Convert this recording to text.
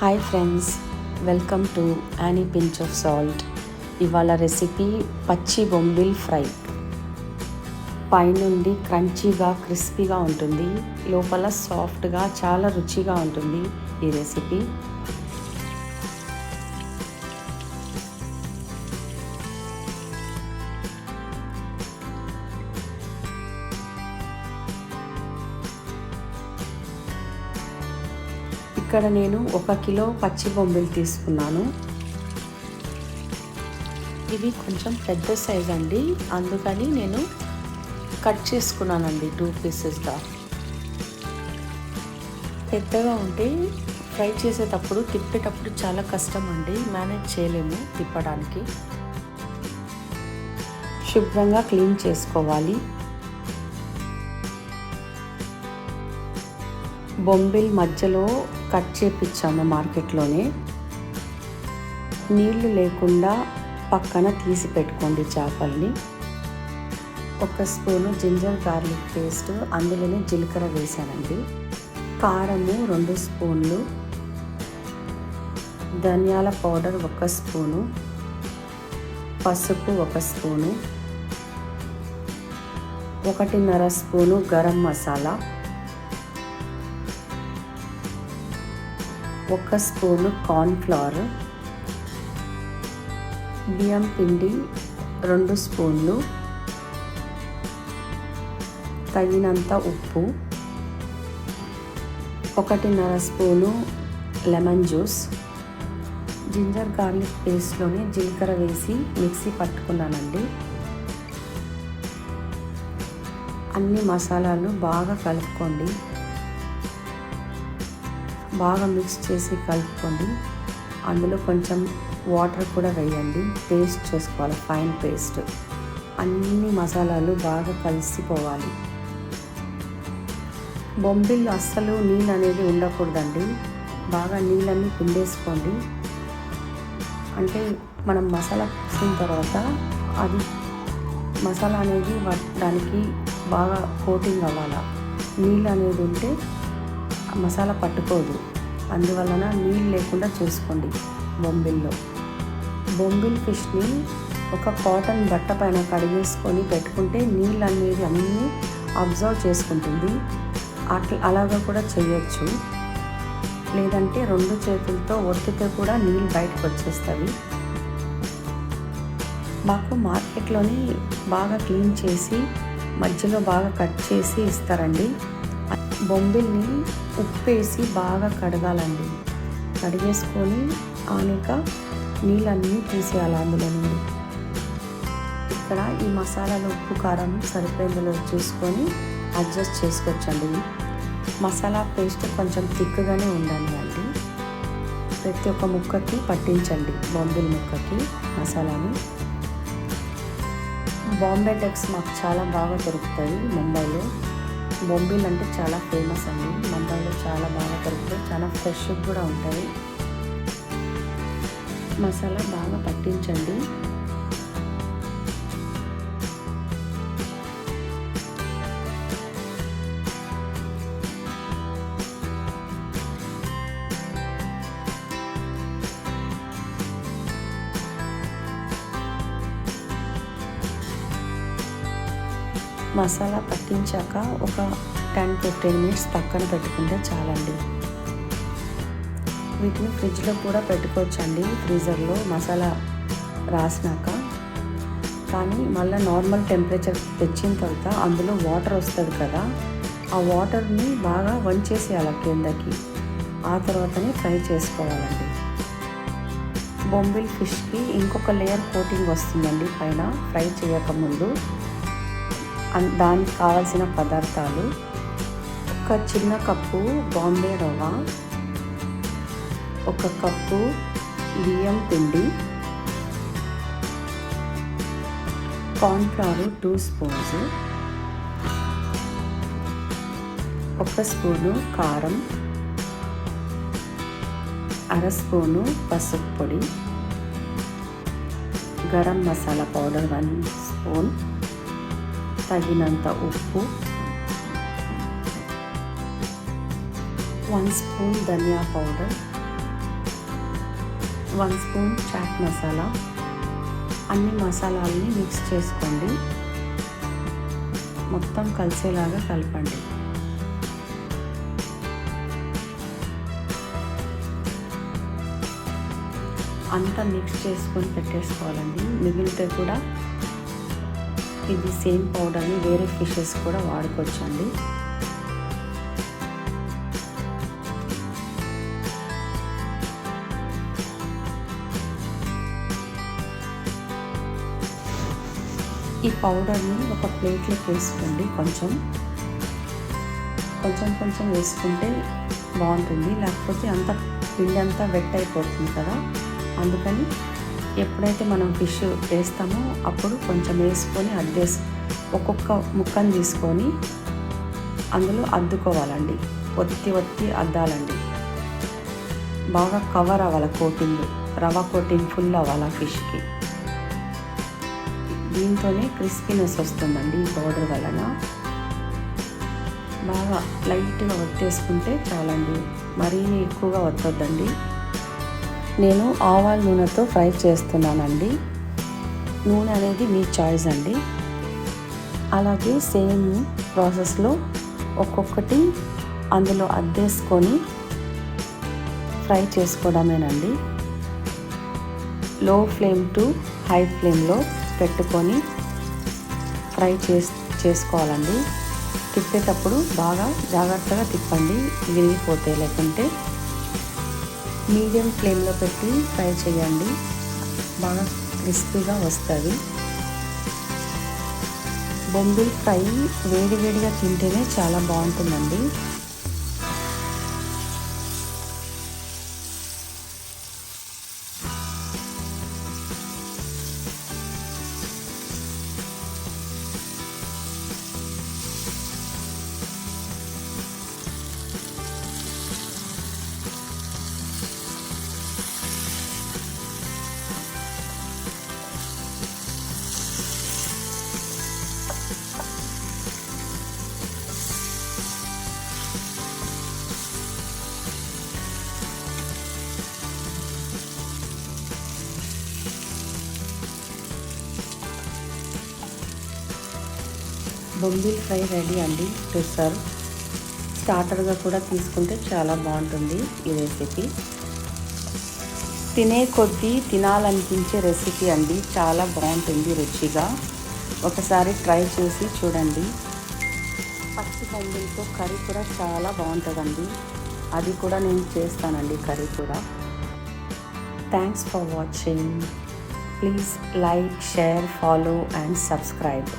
Hi friends, welcome to any pinch of salt. ఇవాళ recipe పచ్చి bombil fry. పైనుండి క్రంచీగా క్రిస్పీగా ఉంటుంది, లోపల సాఫ్ట్గా చాలా రుచిగా ఉంటుంది ఈ రెసిపీ. ఇక్కడ నేను 1 కిలో పచ్చి బొంబిల్ తీసుకున్నాను. ఇవి కొంచెం పెద్ద సైజ్ అండి, అందుకని నేను కట్ చేసుకున్నానండి 2 పీసెస్గా. పెద్దగా ఉంటే ఫ్రై చేసేటప్పుడు తిప్పేటప్పుడు చాలా కష్టం అండి, మేనేజ్ చేయలేము తిప్పడానికి. శుభ్రంగా క్లీన్ చేసుకోవాలి. బొంబిల్ మధ్యలో కట్ చేపించాము మార్కెట్లోనే. నీళ్లు లేకుండా పక్కన తీసి పెట్టుకోండి చేపల్ని. 1 స్పూను జింజర్ గార్లిక్ పేస్ట్, అందులోనే జీలకర్ర వేసానండి. కారము 2 స్పూన్లు, ధనియాల పౌడర్ 1 స్పూను, పసుపు 1 spoon, 1.5 spoon garam masala, 1 spoon cornflour, బియ్యం పిండి 2 స్పూన్లు, తగినంత ఉప్పు, 1.5 spoon lemon juice. Ginger garlic పేస్ట్లోనే జీలకర్ర వేసి మిక్సీ పట్టుకున్నానండి. అన్ని మసాలాలు బాగా కలుపుకోండి, బాగా మిక్స్ చేసి కలుపుకోండి. అందులో కొంచెం వాటర్ కూడా వేయండి, పేస్ట్ చేసుకోవాలి, ఫైన్ పేస్ట్. అన్ని మసాలాలు బాగా కలిసిపోవాలి. బొంబిల్ అస్సలు నీళ్ళు అనేది ఉండకూడదండి, బాగా నీళ్ళన్నీ పిండేసుకోండి. అంటే మనం మసాలా వేసిన తర్వాత అది మసాలా అనేది దానికి బాగా కోటింగ్ అవ్వాలి. నీళ్ళు అనేది ఉంటే మసాలా పట్టుకోదు, అందువలన నీళ్ళు లేకుండా చూసుకోండి. బొంబిల్ ఫిష్ని ఒక కాటన్ బట్ట పైన కడిగేసుకొని పెట్టుకుంటే నీళ్ళు అనేది అన్నీ అబ్జర్వ్ చేసుకుంటుంది. అలాగా కూడా చేయొచ్చు, లేదంటే 2 చేతులతో ఒత్తితే కూడా నీళ్ళు బయటకు వచ్చేస్తుంది. మాకు మార్కెట్లోని బాగా క్లీన్ చేసి మధ్యలో బాగా కట్ చేసి ఇస్తారండి. బొంబిల్ని ఉప్పేసి బాగా కడగాలండి. కడిగేసుకొని ఆనక నీళ్ళన్నీ తీసేయాలి అందులో నుండి. ఇక్కడ ఈ మసాలాలో ఉప్పు కారం సరిపోయేందులో చూసుకొని అడ్జస్ట్ చేసుకోవచ్చండి. మసాలా పేస్ట్ కొంచెం థిక్గానే ఉండాలి అండి. ప్రతి ఒక్క ముక్కకి పట్టించండి, బొంబిల్ ముక్కకి మసాలాని. బాంబే డక్స్ మాకు చాలా బాగా దొరుకుతాయి ముంబైలో. బొంబిల్ అంటే చాలా ఫేమస్ అండి, ముంబైలో చాలా బాగా దొరుకుతాయి, చాలా ఫ్రెష్ కూడా ఉంటాయి. మసాలా బాగా పట్టించండి. మసాలా పట్టించాక ఒక 10-15 మినిట్స్ పక్కన పెట్టుకుంటే చాలండి. వీటిని ఫ్రిడ్జ్లో కూడా పెట్టుకోవచ్చండి, ఫ్రీజర్లో మసాలా రాసినాక. కానీ మళ్ళీ నార్మల్ టెంపరేచర్ తెచ్చిన తర్వాత అందులో వాటర్ వస్తుంది కదా, ఆ వాటర్ని బాగా వంచేసేయాలి కిందకి. ఆ తర్వాతనే ఫ్రై చేసుకోవాలండి. బొంబిల్ ఫిష్కి ఇంకొక లేయర్ కోటింగ్ వస్తుందండి పైన, ఫ్రై చేయకముందు. దానికి కావాల్సిన పదార్థాలు: 1 చిన్న కప్పు బాంబే రవ్వ, 1 కప్పు బియ్యం పిండి, కార్న్ఫ్లవర్ 2 స్పూన్స్, 1 స్పూను కారం, 1/2 స్పూను పసుపు పొడి, గరం మసాలా పౌడర్ 1 స్పూన్, తగినంత ఉప్పు, 1 స్పూన్ ధనియా పౌడర్, 1 స్పూన్ చాట్ మసాలా. అన్ని మసాలాలని మిక్స్ చేసుకోండి, మొత్తం కలిసేలాగా కలపండి. అంతా మిక్స్ చేసుకొని పెట్టేసుకోవాలండి. మిగిలితే కూడా ఇది సేమ్ పౌడర్ని వేరే ఫిషెస్ కూడా వాడుకోవచ్చండి. ఈ పౌడర్ని ఒక ప్లేట్లోకి వేసుకోండి. కొంచెం వేసుకుంటే బాగుంటుంది, లేకపోతే అంత పిండి అంతా వెట్ అయిపోతుంది కదా. అందుకని ఎప్పుడైతే మనం ఫిష్ వేస్తామో అప్పుడు కొంచెం వేసుకొని ఒక్కొక్క ముక్కను తీసుకొని అందులో అద్దుకోవాలండి. ఒత్తి అద్దాలండి. బాగా కవర్ అవ్వాలి కోటింగ్, రవ్వ కోటింగ్ ఫుల్ అవ్వాలి ఫిష్కి. దీంతోనే క్రిస్పీనెస్ వస్తుందండి ఈ పౌడర్ వలన. బాగా లైట్గా ఒత్తేసుకుంటే చాలండి, మరీ ఎక్కువగా ఒత్తొద్దండి. నేను ఆవాల నూనెతో ఫ్రై చేస్తున్నానండి. నూనె అనేది మీ చాయిస్ అండి. అలాగే సేమ్ ప్రాసెస్లో ఒక్కొక్కటి అందులో అద్దేసుకొని ఫ్రై చేసుకోవడమేనండి. లో ఫ్లేమ్ టు హై ఫ్లేమ్లో పెట్టుకొని ఫ్రై చేసుకోవాలండి. తిప్పేటప్పుడు బాగా జాగ్రత్తగా తిప్పండి, విరిగిపోతే. లేకుంటే మీడియం ఫ్లేమ్లో పెట్టి ఫ్రై చేయండి, బాగా క్రిస్పీగా వస్తుంది. బొంబిల్ ఫ్రై వేడిగా తింటేనే చాలా బాగుంటుందండి. బొంబిల్ ఫ్రై రెడీ అండి టు సర్వ్. స్టార్టర్గా కూడా తీసుకుంటే చాలా బాగుంటుంది ఈ రెసిపీ. తినే కొద్దీ తినాలనిపించే రెసిపీ అండి, చాలా బాగుంటుంది రుచిగా. ఒకసారి ట్రై చేసి చూడండి. పచ్చి బొంబిల్తో కర్రీ కూడా చాలా బాగుంటుందండి. అది కూడా నేను చేస్తానండి కర్రీ కూడా. Thanks for watching. Please like, share, follow and subscribe.